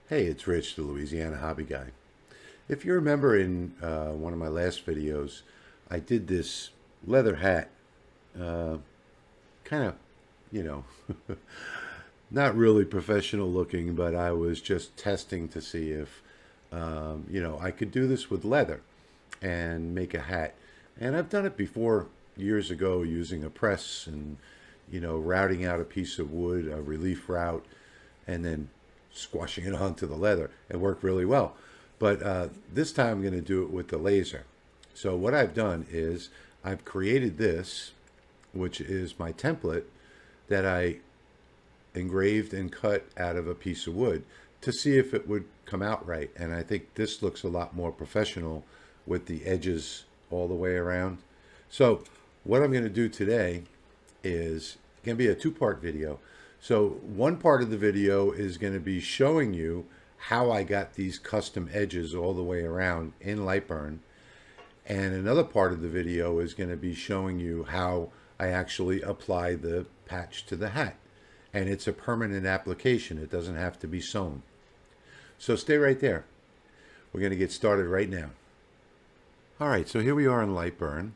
Hey, it's Rich, the Louisiana Hobby Guy. If you remember in one of my last videos, I did this leather hat, kind of, you know, not really professional looking, but I was just testing to see if, I could do this with leather and make a hat. And I've done it before years ago using a press and, routing out a piece of wood, a relief route, and then squashing it onto the leather. It worked really well. But this time I'm going to do it with the laser. So what I've done is I've created this, which is my template that I engraved and cut out of a piece of wood to see if it would come out right. And I think this looks a lot more professional with the edges all the way around. So what I'm going to do today is going to be a two-part video. So one part of the video is going to be showing you how I got these custom edges all the way around in Lightburn. And another part of the video is going to be showing you how I actually apply the patch to the hat. And it's a permanent application. It doesn't have to be sewn. So stay right there. We're going to get started right now. All right, so here we are in Lightburn.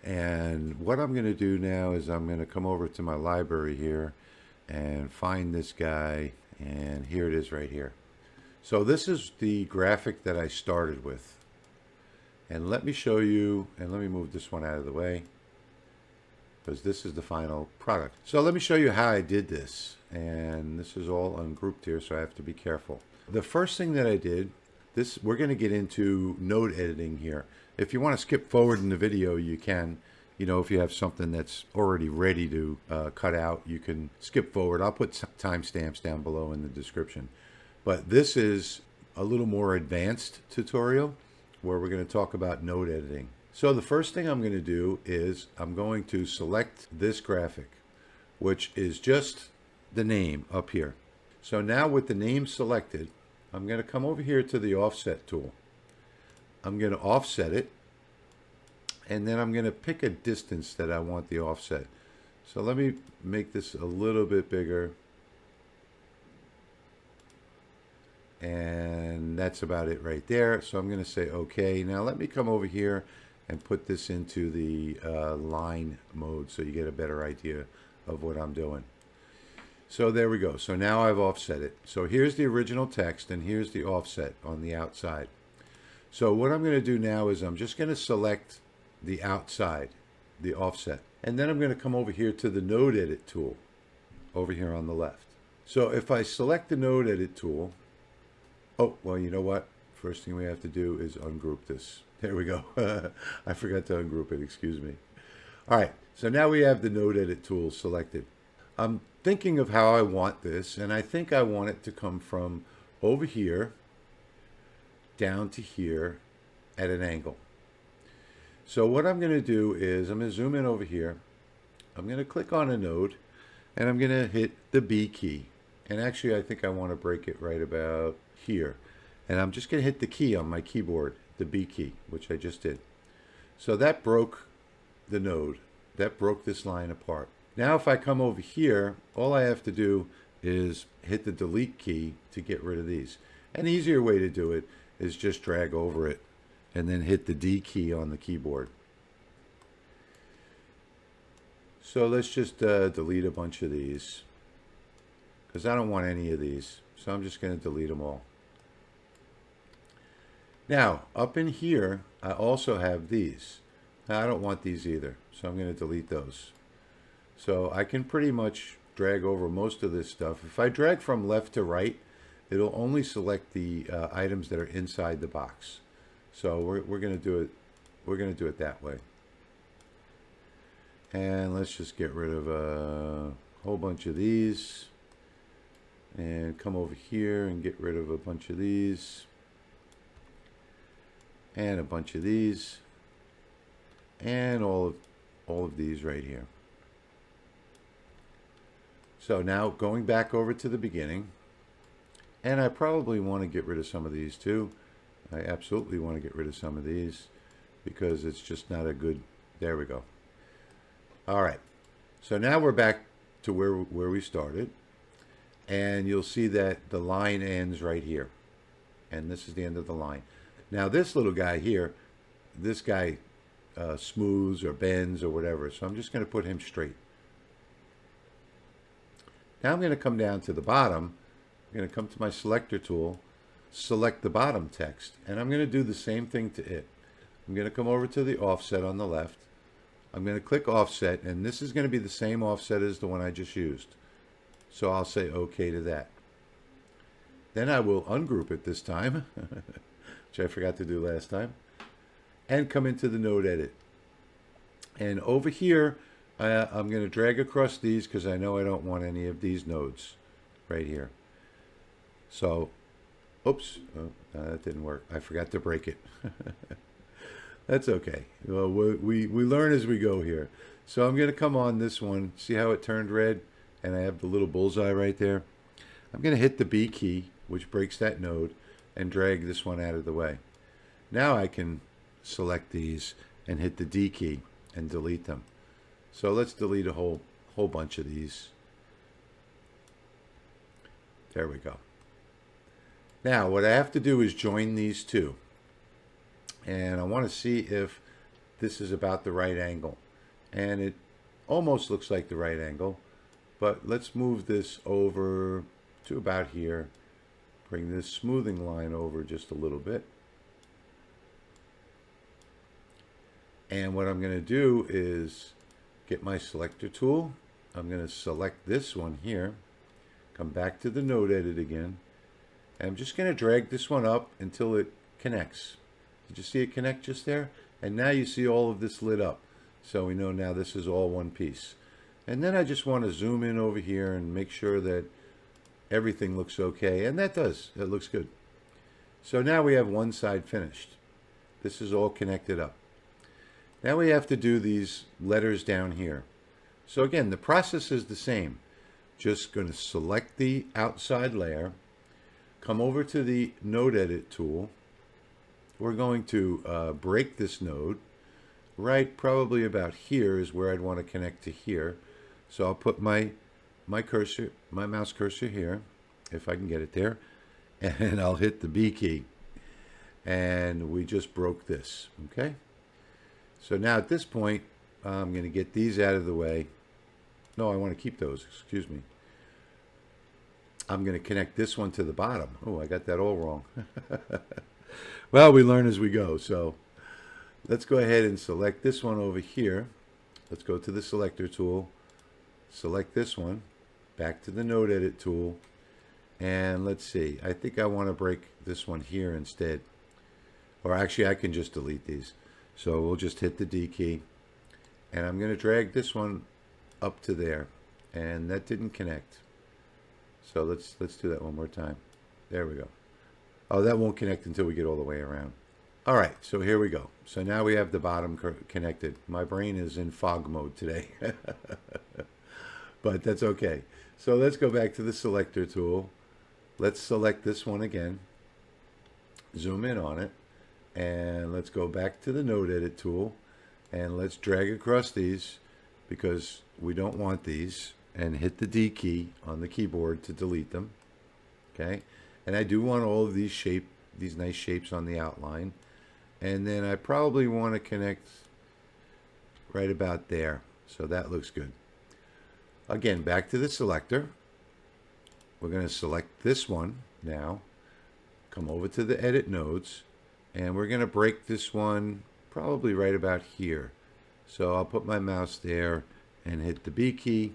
And what I'm going to do now is I'm going to come over to my library here and find this guy, and here it is right here. So this is the graphic that I started with. And let me show you, and let me move this one out of the way, because this is the final product. So let me show you how I did this. And this is all ungrouped here, so I have to be careful. The first thing that I did, we're going to get into node editing here. If you want to skip forward in the video, you can. If you have something that's already ready to cut out, you can skip forward. I'll put timestamps down below in the description. But this is a little more advanced tutorial where we're going to talk about node editing. So the first thing I'm going to do is I'm going to select this graphic, which is just the name up here. So now with the name selected, I'm going to come over here to the offset tool. I'm going to offset it, and then I'm going to pick a distance that I want the offset. So let me make this a little bit bigger. And that's about it right there. So I'm going to say OK. Now let me come over here and put this into the line mode so you get a better idea of what I'm doing. So there we go. So now I've offset it. So here's the original text and here's the offset on the outside. So what I'm going to do now is I'm just going to select the outside, the offset. And then I'm going to come over here to the node edit tool over here on the left. So if I select the node edit tool, oh, well, you know what? First thing we have to do is ungroup this. There we go. I forgot to ungroup it, excuse me. All right, so now we have the node edit tool selected. I'm thinking of how I want this, and I think I want it to come from over here down to here at an angle. So what I'm going to do is I'm going to zoom in over here. I'm going to click on a node and I'm going to hit the B key. And actually I think I want to break it right about here. And I'm just going to hit the key on my keyboard, the B key, which I just did. So that broke the node. That broke this line apart. Now if I come over here, all I have to do is hit the delete key to get rid of these. An easier way to do it is just drag over it and then hit the D key on the keyboard. So let's just delete a bunch of these because I don't want any of these. So I'm just going to delete them all. Now up in here I also have these. Now, I don't want these either, so I'm going to delete those. So I can pretty much drag over most of this stuff. If I drag from left to right, it'll only select the items that are inside the box. So we're going to do it. We're going to do it that way. And let's just get rid of a whole bunch of these, and come over here and get rid of a bunch of these, and a bunch of these, and all of these right here. So now going back over to the beginning. And I probably want to get rid of some of these too. I absolutely want to get rid of some of these because it's just not a good, there we go. All right, so now we're back to where we started. and you'll see that the line ends right here. And this is the end of the line. Now this little guy here, this guy smooths or bends or whatever. So I'm just going to put him straight. Now I'm going to come down to the bottom. I'm going to come to my selector tool, select the bottom text, and I'm going to do the same thing to it. I'm going to come over to the offset on the left. I'm going to click offset, and this is going to be the same offset as the one I just used. So I'll say OK to that. Then I will ungroup it this time, which I forgot to do last time, and come into the node edit. And over here, I'm going to drag across these because I know I don't want any of these nodes right here. So, oops, oh, no, that didn't work. I forgot to break it. That's okay. Well, we learn as we go here. So I'm going to come on this one. See how it turned red? And I have the little bullseye right there. I'm going to hit the B key, which breaks that node, and drag this one out of the way. Now I can select these and hit the D key and delete them. So let's delete a whole bunch of these. There we go. Now what I have to do is join these two. And I want to see if this is about the right angle. And it almost looks like the right angle. But let's move this over to about here. Bring this smoothing line over just a little bit. And what I'm going to do is get my selector tool. I'm going to select this one here. Come back to the node edit again. And I'm just going to drag this one up until it connects. Did you see it connect just there? And now you see all of this lit up. So we know now this is all one piece. And then I just want to zoom in over here and make sure that everything looks okay. And that does. It looks good. So now we have one side finished. This is all connected up. Now we have to do these letters down here. So again, the process is the same. Just going to select the outside layer. Come over to the node edit tool. We're going to break this node. Right probably about here is where I'd want to connect to here. So I'll put my cursor, my mouse cursor here, if I can get it there, and I'll hit the B key. And we just broke this, okay? So now at this point, I'm going to get these out of the way. No, I want to keep those, excuse me. I'm going to connect this one to the bottom. Oh, I got that all wrong. Well, we learn as we go. So let's go ahead and select this one over here. Let's go to the selector tool. Select this one. Back to the node edit tool. And let's see. I think I want to break this one here instead. Or actually, I can just delete these. So we'll just hit the D key. And I'm going to drag this one up to there. And that didn't connect. So let's do that one more time. There we go. Oh, that won't connect until we get all the way around. All right, so here we go. So now we have the bottom connected. My brain is in fog mode today. But that's okay. So let's go back to the selector tool. Let's select this one again. Zoom in on it. And let's go back to the node edit tool. And let's drag across these because we don't want these. And hit the D key on the keyboard to delete them. Okay. And I do want all of these nice shapes on the outline. And then I probably want to connect right about there. So that looks good. Again, back to the selector. We're going to select this one now. Come over to the edit nodes. And we're going to break this one probably right about here. So I'll put my mouse there and hit the B key.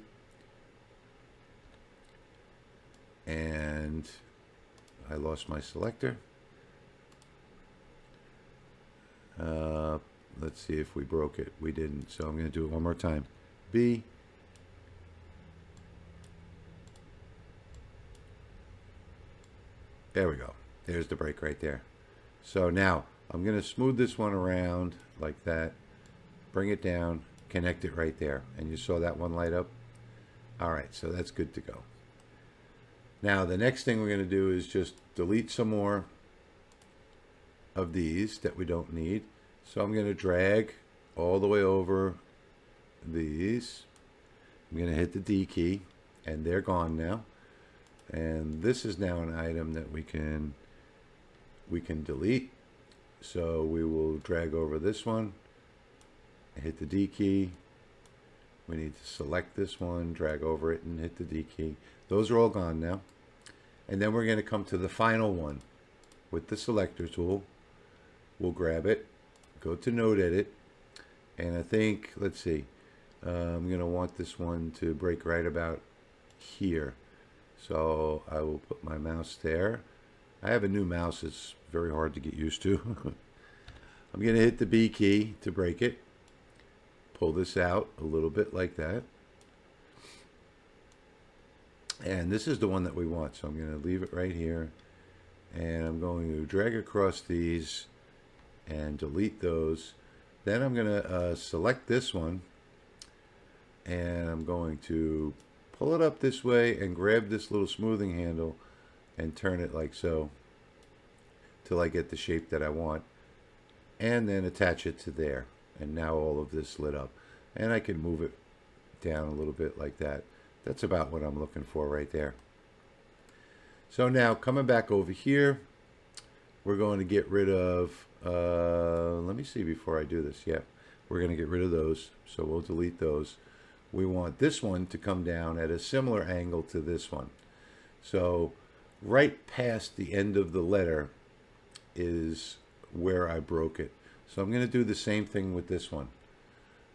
And I lost my selector. Let's see if we broke it. We didn't, so I'm going to do it one more time. B. There we go. There's the break right there. So now I'm going to smooth this one around like that. Bring it down. Connect it right there. And you saw that one light up? All right, so that's good to go. Now the next thing we're going to do is just delete some more of these that we don't need. So I'm going to drag all the way over these. I'm going to hit the D key and they're gone now. And this is now an item that we can delete. So we will drag over this one, hit the D key. We need to select this one, drag over it, and hit the D key. Those are all gone now. And then we're going to come to the final one with the selector tool. We'll grab it, go to node edit, and I think, let's see, I'm going to want this one to break right about here. So I will put my mouse there. I have a new mouse. It's very hard to get used to. I'm going to hit the B key to break it. Pull this out a little bit like that. And this is the one that we want. So I'm going to leave it right here. And I'm going to drag across these and delete those. Then I'm going to select this one. And I'm going to pull it up this way and grab this little smoothing handle and turn it like so till I get the shape that I want, and then attach it to there. And now all of this lit up, and I can move it down a little bit like that. That's about what I'm looking for right there. So now coming back over here, we're going to get rid of, let me see before I do this. Yeah, we're going to get rid of those. So we'll delete those. We want this one to come down at a similar angle to this one. So right past the end of the letter is where I broke it. So I'm going to do the same thing with this one.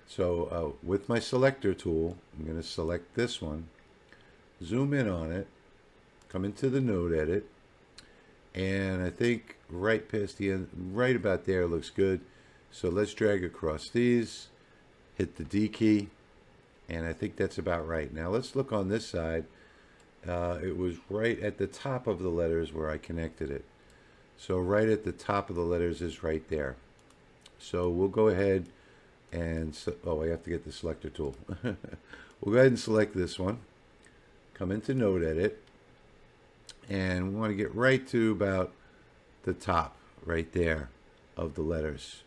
So with my selector tool, I'm going to select this one, zoom in on it, come into the node edit, and I think right past the end, right about there looks good. So let's drag across these, hit the D key, and I think that's about right. Now let's look on this side. It was right at the top of the letters where I connected it. So right at the top of the letters is right there. So we'll go ahead and, I have to get the selector tool. We'll go ahead and select this one, come into node edit, and we want to get right to about the top right there of the letters.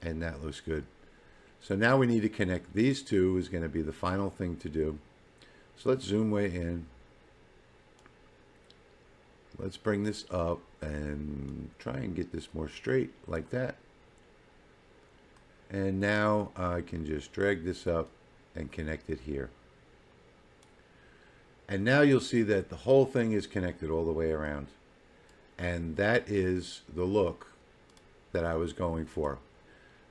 And that looks good. So now we need to connect these two is going to be the final thing to do. So let's zoom way in. Let's bring this up and try and get this more straight like that. And now I can just drag this up and connect it here. And now you'll see that the whole thing is connected all the way around. And that is the look that I was going for.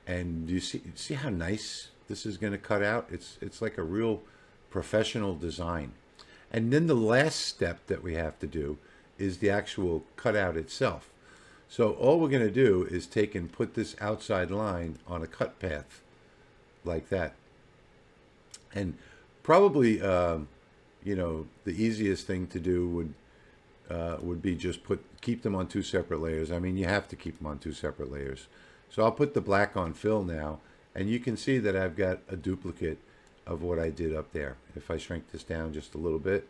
And you see how nice this is going to cut out? It's like a real professional design. And then the last step that we have to do is the actual cutout itself. So all we're going to do is take and put this outside line on a cut path like that. And probably, you know, the easiest thing to do would be just keep them on two separate layers. I mean, you have to keep them on two separate layers. So I'll put the black on fill now, and you can see that I've got a duplicate of what I did up there. If I shrink this down just a little bit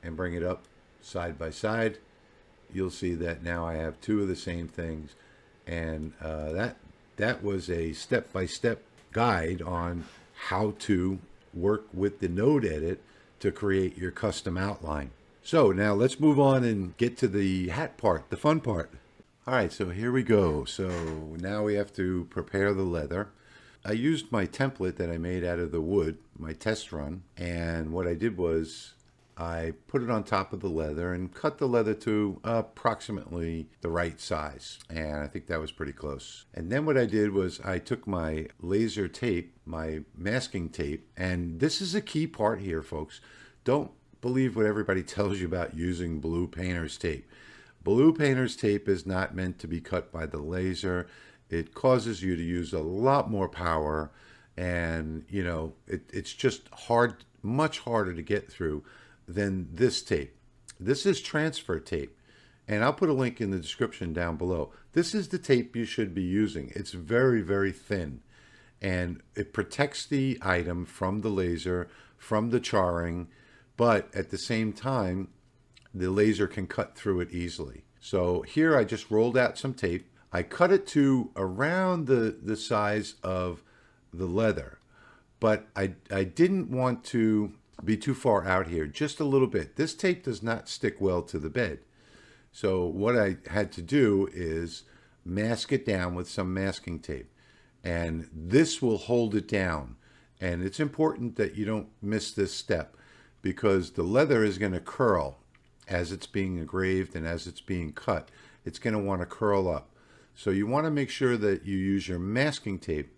and bring it up side by side, you'll see that now I have two of the same things. And that was a step-by-step guide on how to work with the node edit to create your custom outline. So now let's move on and get to the hat part, the fun part. All right, so here we go. So now we have to prepare the leather. I used my template that I made out of the wood, my test run, and what I did was I put it on top of the leather and cut the leather to approximately the right size. And I think that was pretty close. And then what I did was I took my laser tape, my masking tape, and this is a key part here, folks. Don't believe what everybody tells you about using blue painter's tape. Blue painter's tape is not meant to be cut by the laser. It causes you to use a lot more power, and you know it's just hard, much harder to get through than this tape. This is transfer tape, and I'll put a link in the description down below. This is the tape you should be using. It's very, very thin, and it protects the item from the laser, from the charring, but at the same time, the laser can cut through it easily. So here I just rolled out some tape. I cut it to around the size of the leather, but I didn't want to be too far out here, just a little bit. This tape does not stick well to the bed. So what I had to do is mask it down with some masking tape. And this will hold it down. And it's important that you don't miss this step because the leather is going to curl as it's being engraved and as it's being cut. It's going to want to curl up. So you want to make sure that you use your masking tape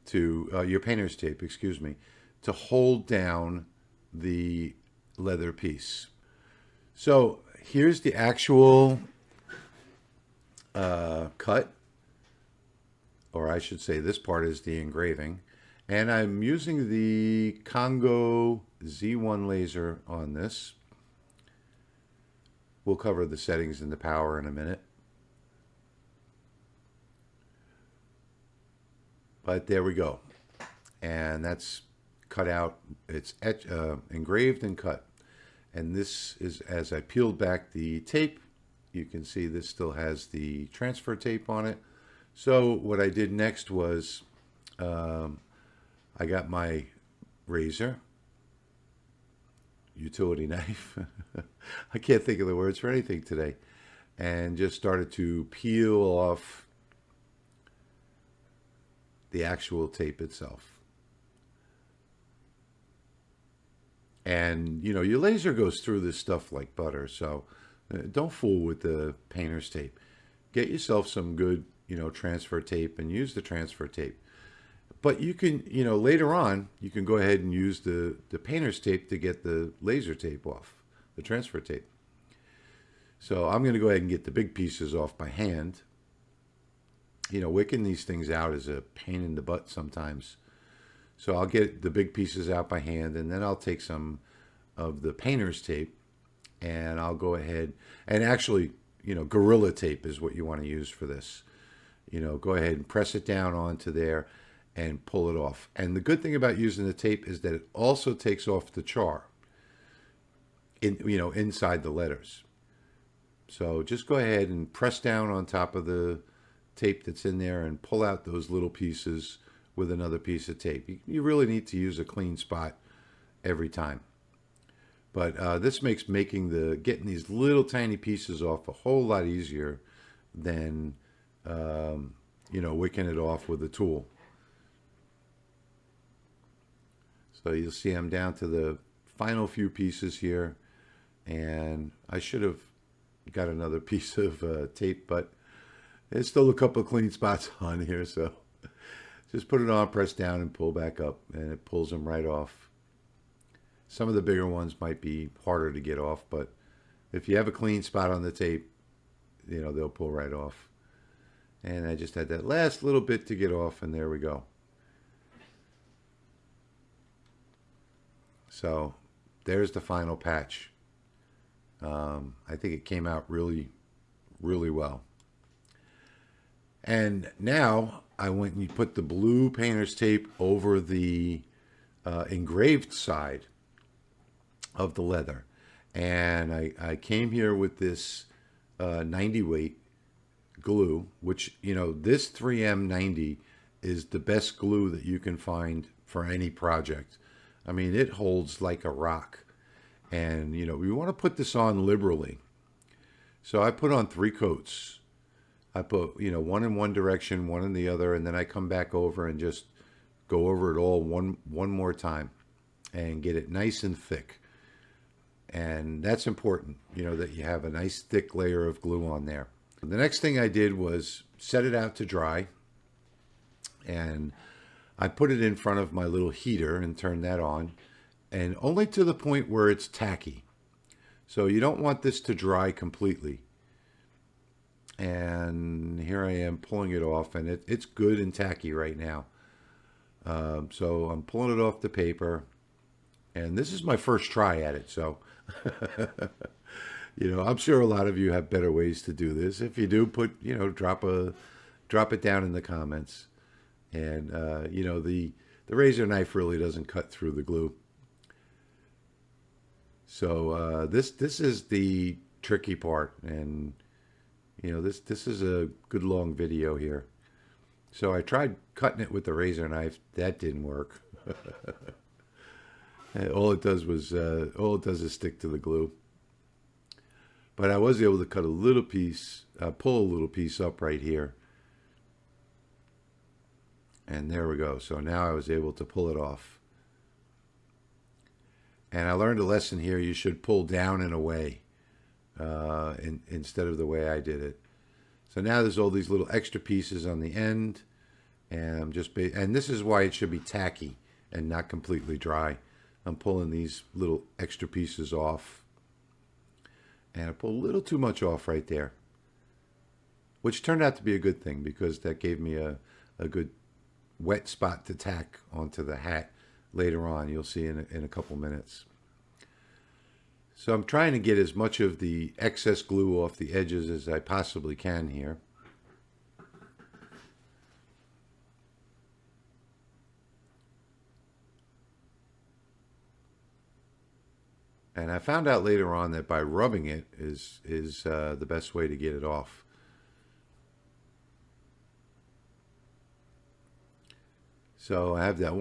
to, your painter's tape, excuse me, to hold down the leather piece. So here's the actual cut, or I should say this part is the engraving. And I'm using the Congo Z1 laser on this. We'll cover the settings and the power in a minute. But there we go. And that's cut out. It's engraved and cut. And this is, as I peeled back the tape, you can see this still has the transfer tape on it. So what I did next was I got my razor, utility knife. I can't think of the words for anything today. And just started to peel off the actual tape itself. And, you know, your laser goes through this stuff like butter, so don't fool with the painter's tape. Get yourself some good, you know, transfer tape and use the transfer tape. But you can, you know, later on, you can go ahead and use the painter's tape to get the laser tape off, the transfer tape. So I'm going to go ahead and get the big pieces off by hand. You know, wicking these things out is a pain in the butt sometimes. So I'll get the big pieces out by hand, and then I'll take some of the painter's tape, and I'll go ahead and actually, you know, Gorilla tape is what you want to use for this. You know, go ahead and press it down onto there and pull it off. And the good thing about using the tape is that it also takes off the char you know, inside the letters. So just go ahead and press down on top of the tape that's in there and pull out those little pieces with another piece of tape. You really need to use a clean spot every time. But this makes getting these little tiny pieces off a whole lot easier than you know, wicking it off with a tool. So you'll see I'm down to the final few pieces here, and I should have got another piece of tape, but there's still a couple of clean spots on here, so just put it on, press down, and pull back up, and it pulls them right off. Some of the bigger ones might be harder to get off, but if you have a clean spot on the tape, you know, they'll pull right off. And I just had that last little bit to get off, and there we go. So there's the final patch. I think it came out really, really well. And now I went and put the blue painter's tape over the engraved side of the leather. And I came here with this 90 weight glue, which, you know, this 3M 90 is the best glue that you can find for any project. I mean, it holds like a rock. And, you know, we want to put this on liberally. So I put on 3 coats. I put, you know, one in one direction, one in the other, and then I come back over and just go over it all one more time and get it nice and thick. And that's important, you know, that you have a nice thick layer of glue on there. The next thing I did was set it out to dry, and I put it in front of my little heater and turned that on, and only to the point where it's tacky. So you don't want this to dry completely. And here I am pulling it off, and it's good and tacky right now. So I'm pulling it off the paper, and this is my first try at it. So, you know, I'm sure a lot of you have better ways to do this. If you do, drop it down in the comments. And you know, the razor knife really doesn't cut through the glue. So this is the tricky part, and you know, this is a good long video here. So I tried cutting it with the razor knife. That didn't work. All it does is stick to the glue. But I was able to cut a little piece, pull a little piece up right here. And there we go. So now I was able to pull it off. And I learned a lesson here. You should pull down and away instead of the way I did it. So now there's all these little extra pieces on the end. And and this is why it should be tacky and not completely dry. I'm pulling these little extra pieces off. And I pulled a little too much off right there, which turned out to be a good thing because that gave me a good wet spot to tack onto the hat later on. You'll see in a couple minutes. So I'm trying to get as much of the excess glue off the edges as I possibly can here. And I found out later on that by rubbing it is the best way to get it off. So I have that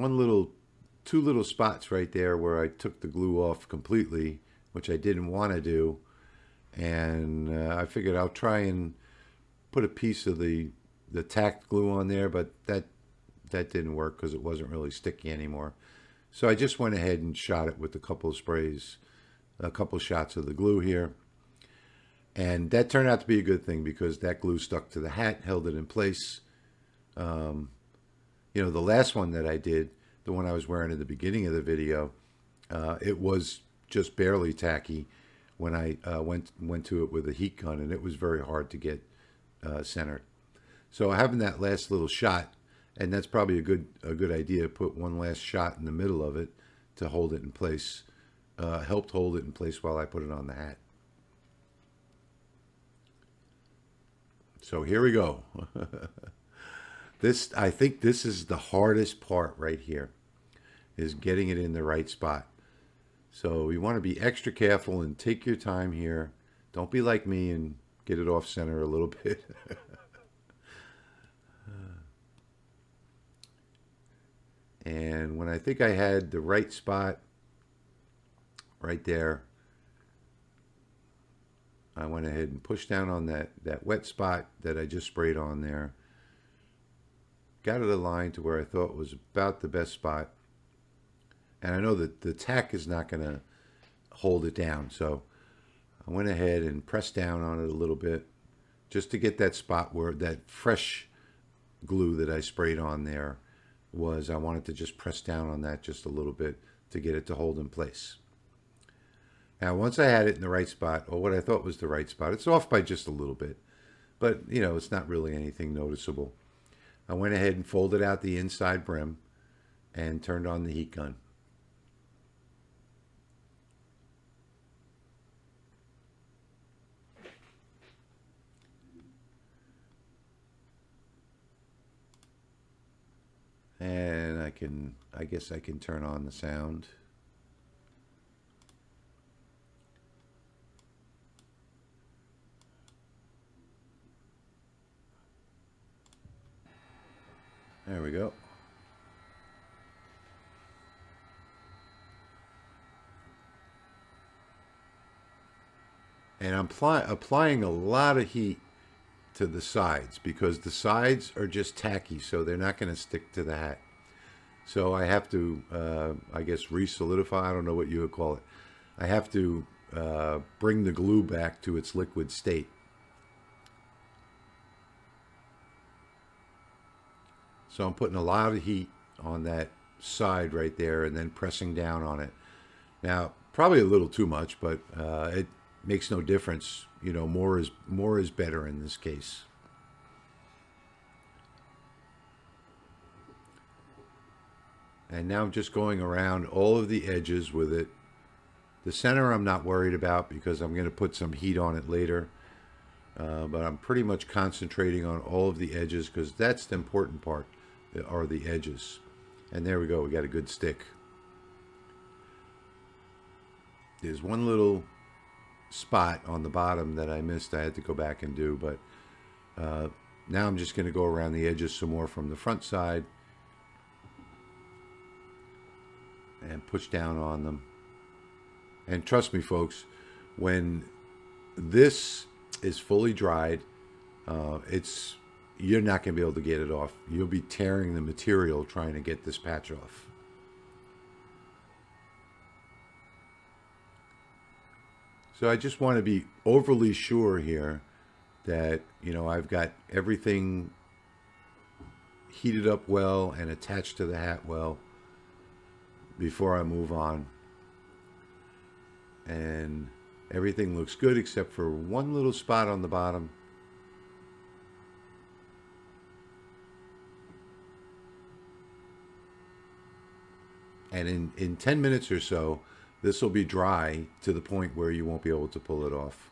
two little spots right there where I took the glue off completely, which I didn't want to do. And I figured I'll try and put a piece of the tacked glue on there, but that didn't work because it wasn't really sticky anymore. So I just went ahead and shot it with a couple of sprays, a couple shots of the glue here. And that turned out to be a good thing because that glue stuck to the hat, held it in place. You know, the last one that I did, the one I was wearing at the beginning of the video, it was just barely tacky when I went to it with a heat gun, and it was very hard to get centered. So having that last little shot, and that's probably a good idea, to put one last shot in the middle of it to hold it in place, helped hold it in place while I put it on the hat. So here we go. I think this is the hardest part right here, is getting it in the right spot. So you want to be extra careful and take your time here. Don't be like me and get it off center a little bit. And when I think I had the right spot right there, I went ahead and pushed down on that wet spot that I just sprayed on there. Got it aligned to where I thought was about the best spot. And I know that the tack is not going to hold it down. So I went ahead and pressed down on it a little bit just to get that spot where that fresh glue that I sprayed on there was. I wanted to just press down on that just a little bit to get it to hold in place. Now, once I had it in the right spot, or what I thought was the right spot, it's off by just a little bit, but you know, it's not really anything noticeable. I went ahead and folded out the inside brim and turned on the heat gun. And I guess I can turn on the sound. There we go. And I'm applying a lot of heat to the sides because the sides are just tacky, so they're not going to stick to the hat. So I have to, I guess, re-solidify. I don't know what you would call it. I have to bring the glue back to its liquid state. So I'm putting a lot of heat on that side right there and then pressing down on it. Now, probably a little too much, but it makes no difference. You know, more is better in this case. And now I'm just going around all of the edges with it. The center I'm not worried about because I'm going to put some heat on it later. But I'm pretty much concentrating on all of the edges because that's the important part, are the edges. And there we go, we got a good stick. There's one little spot on the bottom that I missed. I had to go back and do, but now I'm just going to go around the edges some more from the front side. and push down on them. And trust me, folks, when this is fully dried, it's you're not going to be able to get it off. You'll be tearing the material trying to get this patch off. So I just want to be overly sure here that, you know, I've got everything heated up well and attached to the hat well before I move on. And everything looks good except for one little spot on the bottom. And in 10 minutes or so, this will be dry to the point where you won't be able to pull it off.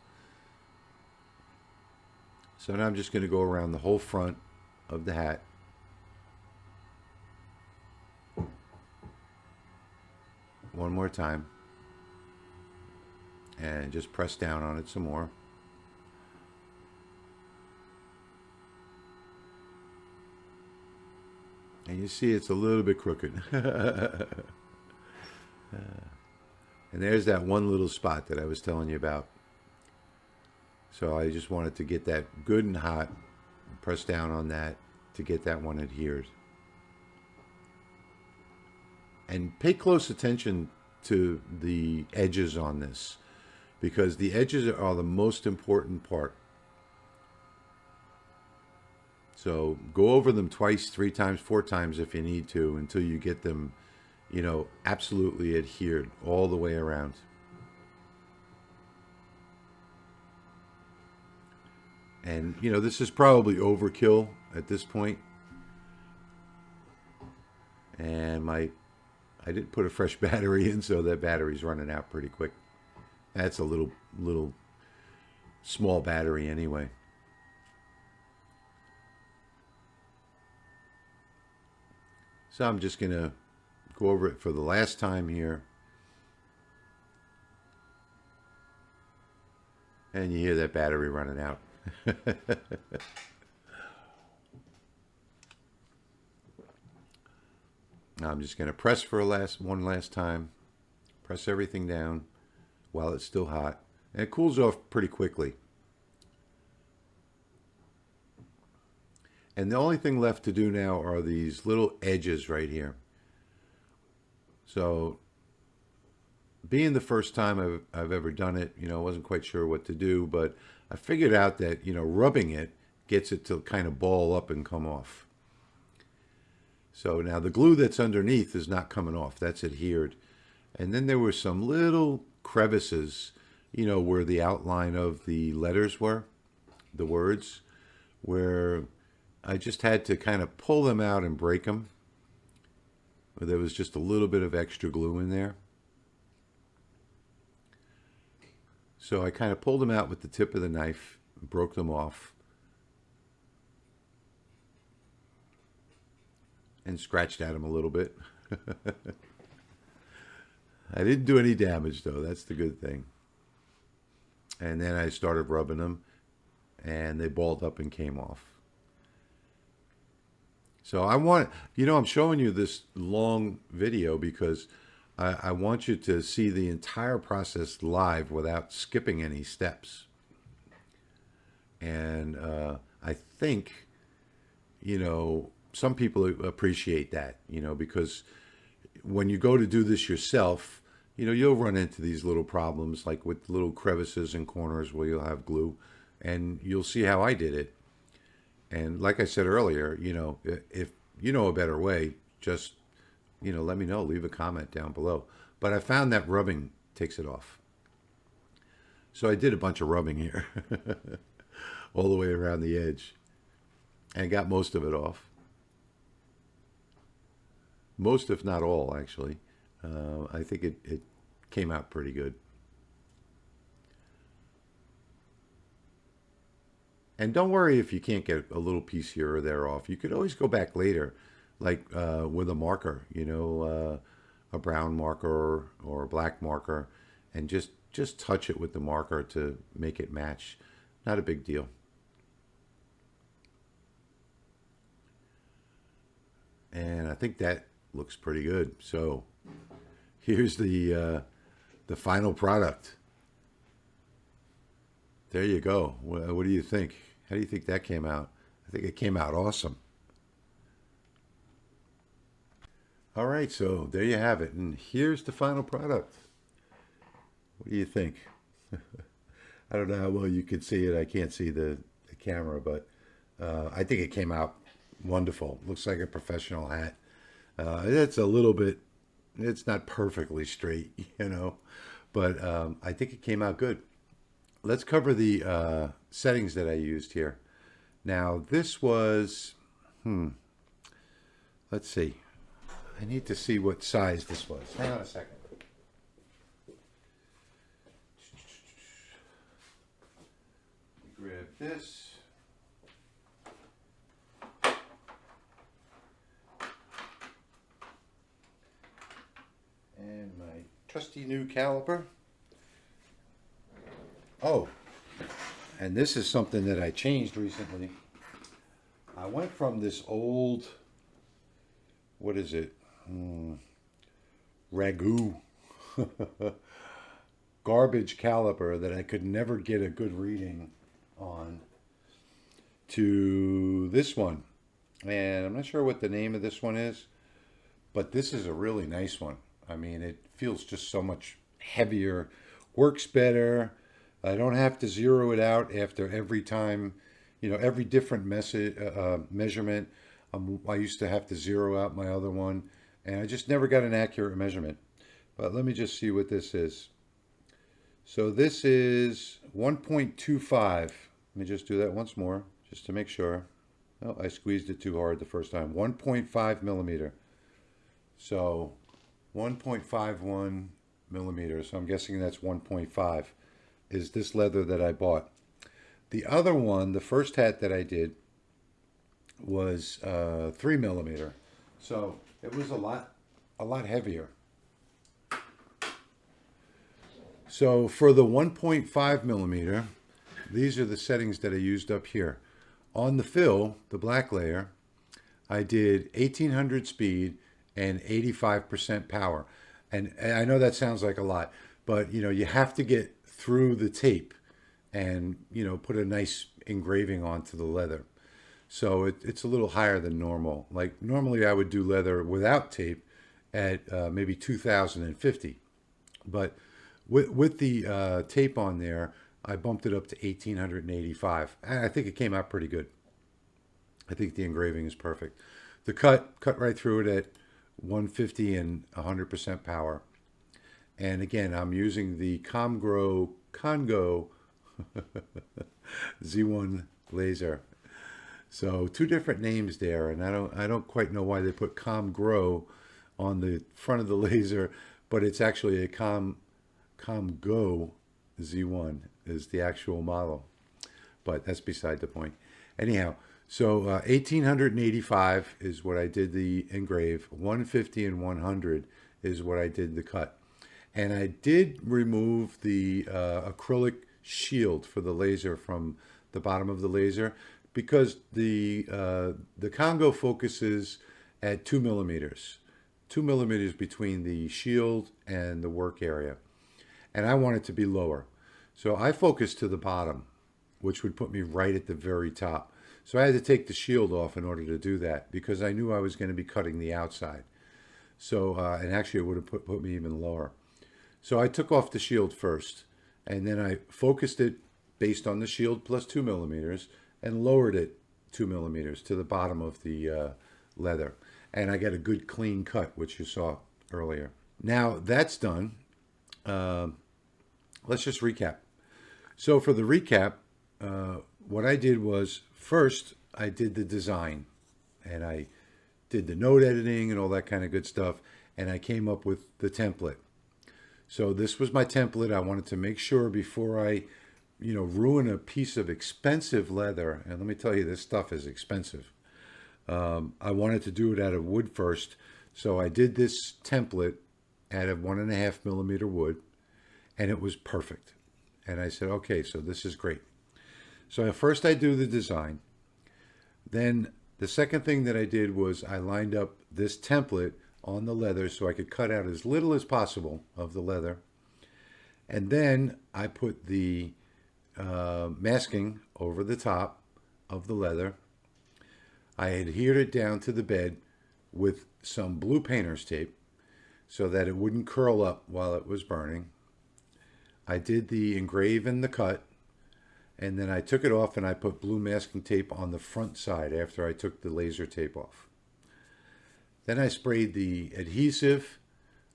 So now I'm just going to go around the whole front of the hat. One more time. And just press down on it some more. And you see it's a little bit crooked. And there's that one little spot that I was telling you about. So I just wanted to get that good and hot. Press down on that to get that one adhered. And pay close attention to the edges on this, because the edges are the most important part. So go over them twice, 3 times, 4 times if you need to, until you get them, you know, absolutely adhered all the way around. And, you know, this is probably overkill at this point. And I didn't put a fresh battery in, so that battery's running out pretty quick. That's a little small battery anyway. So I'm just going to go over it for the last time here. And you hear that battery running out. Now I'm just going to press for one last time. Press everything down while it's still hot. And it cools off pretty quickly. And the only thing left to do now are these little edges right here. So, being the first time I've ever done it, you know, I wasn't quite sure what to do, but I figured out that, you know, rubbing it gets it to kind of ball up and come off. So now the glue that's underneath is not coming off. That's adhered. And then there were some little crevices, you know, where the outline of the letters were, the words, where I just had to kind of pull them out and break them. There was just a little bit of extra glue in there. So I kind of pulled them out with the tip of the knife, broke them off, and scratched at them a little bit. I didn't do any damage though, that's the good thing. And then I started rubbing them, and they balled up and came off. So I want, you know, I'm showing you this long video because I want you to see the entire process live without skipping any steps. And I think, you know, some people appreciate that, you know, because when you go to do this yourself, you know, you'll run into these little problems, like with little crevices and corners where you'll have glue, and you'll see how I did it. And like I said earlier, you know, if you know a better way, just, you know, let me know, leave a comment down below. But I found that rubbing takes it off. So I did a bunch of rubbing here all the way around the edge and got most of it off. Most, if not all, actually. I think it came out pretty good. And don't worry if you can't get a little piece here or there off. You could always go back later, like with a marker, you know, a brown marker or a black marker, and just touch it with the marker to make it match. Not a big deal. And I think that looks pretty good. So here's the final product. There you go. What do you think? How do you think that came out? I think it came out awesome. All right, so there you have it. And here's the final product. What do you think? I don't know how well you can see it. I can't see the camera, but I think it came out wonderful. Looks like a professional hat. It's a little bit, it's not perfectly straight, you know, but I think it came out good. Let's cover the settings that I used here. Now, this was, let's see. I need to see what size this was. Hang on a second. Grab this. And my trusty new caliper. Oh, and this is something that I changed recently. I went from this old, what is it? Ragu garbage caliper that I could never get a good reading on to this one. And I'm not sure what the name of this one is, but this is a really nice one. I mean, it feels just so much heavier, works better. I don't have to zero it out after every time, you know, every different measurement. I used to have to zero out my other one, and I just never got an accurate measurement. But let me just see what this is. So this is 1.25. Let me just do that once more, just to make sure. Oh, I squeezed it too hard the first time. 1.5 millimeter. So 1.51 millimeters. So I'm guessing that's 1.5 is this leather that I bought. The other one, the first hat that I did, was 3 millimeter. So it was a lot heavier. So for the 1.5 millimeter, these are the settings that I used up here. On the fill, the black layer, I did 1800 speed and 85% power. And I know that sounds like a lot, but you know, you have to get through the tape and, you know, put a nice engraving onto the leather. So it's a little higher than normal. Like normally I would do leather without tape at maybe 2050. But with the tape on there, I bumped it up to 1885. And I think it came out pretty good. I think the engraving is perfect. The cut right through it at 150 and 100% power. And again, I'm using the Congo Z1 laser. So two different names there, and I don't quite know why they put Comgrow on the front of the laser, but it's actually a Comgo Z1 is the actual model. But that's beside the point. Anyhow, so 1885 is what I did the engrave. 150 and 100 is what I did the cut. And I did remove the acrylic shield for the laser from the bottom of the laser because the Congo focuses at 2 millimeters. 2 millimeters between the shield and the work area. And I want it to be lower. So I focused to the bottom, which would put me right at the very top. So I had to take the shield off in order to do that because I knew I was going to be cutting the outside. So, and actually it would have put me even lower. So I took off the shield first, and then I focused it based on the shield plus 2 millimeters and lowered it 2 millimeters to the bottom of the leather. And I got a good clean cut, which you saw earlier. Now that's done. Let's just recap. So for the recap, what I did was first I did the design and I did the node editing and all that kind of good stuff. And I came up with the template. So this was my template. I wanted to make sure before I, you know, ruin a piece of expensive leather. And let me tell you, this stuff is expensive. I wanted to do it out of wood first. So I did this template out of 1.5 millimeter wood and it was perfect. And I said, okay, so this is great. So first I do the design. Then the second thing that I did was I lined up this template on the leather so I could cut out as little as possible of the leather. And then I put the masking over the top of the leather. I adhered it down to the bed with some blue painter's tape so that it wouldn't curl up while it was burning. I did the engrave and the cut, and then I took it off and I put blue masking tape on the front side after I took the laser tape off. Then I sprayed the adhesive.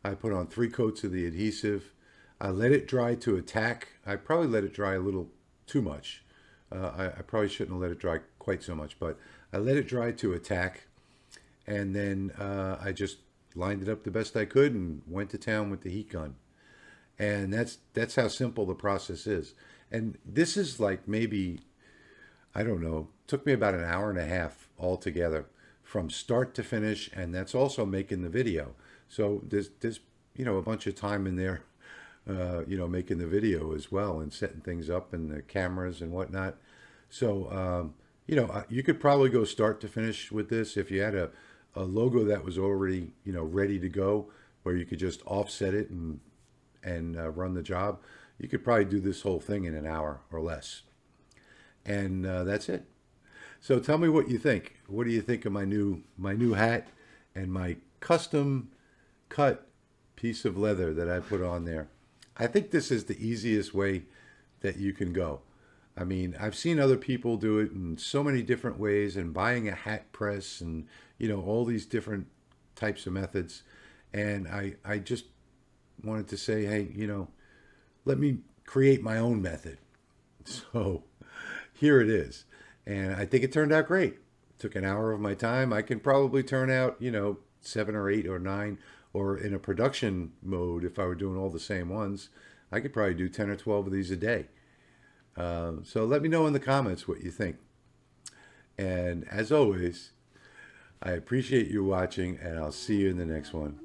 I put on 3 coats of the adhesive. I let it dry to a tack. I probably let it dry a little too much. I probably shouldn't have let it dry quite so much, but I let it dry to a tack, and then I just lined it up the best I could and went to town with the heat gun. And that's how simple the process is. And this is like maybe, I don't know, took me about an hour and a half altogether from start to finish, and that's also making the video. So there's a bunch of time in there, making the video as well and setting things up and the cameras and whatnot. So you could probably go start to finish with this if you had a logo that was already ready to go, where you could just offset it and run the job. You could probably do this whole thing in an hour or less, and that's it. So tell me what you think. What do you think of my new hat and my custom cut piece of leather that I put on there? I think this is the easiest way that you can go. I mean, I've seen other people do it in so many different ways, and buying a hat press and all these different types of methods. And I just wanted to say, hey, let me create my own method. So here it is. And I think it turned out great. It took an hour of my time. I can probably turn out, 7 or 8 or 9, or in a production mode, if I were doing all the same ones, I could probably do 10 or 12 of these a day. So let me know in the comments what you think. And as always, I appreciate you watching, and I'll see you in the next one.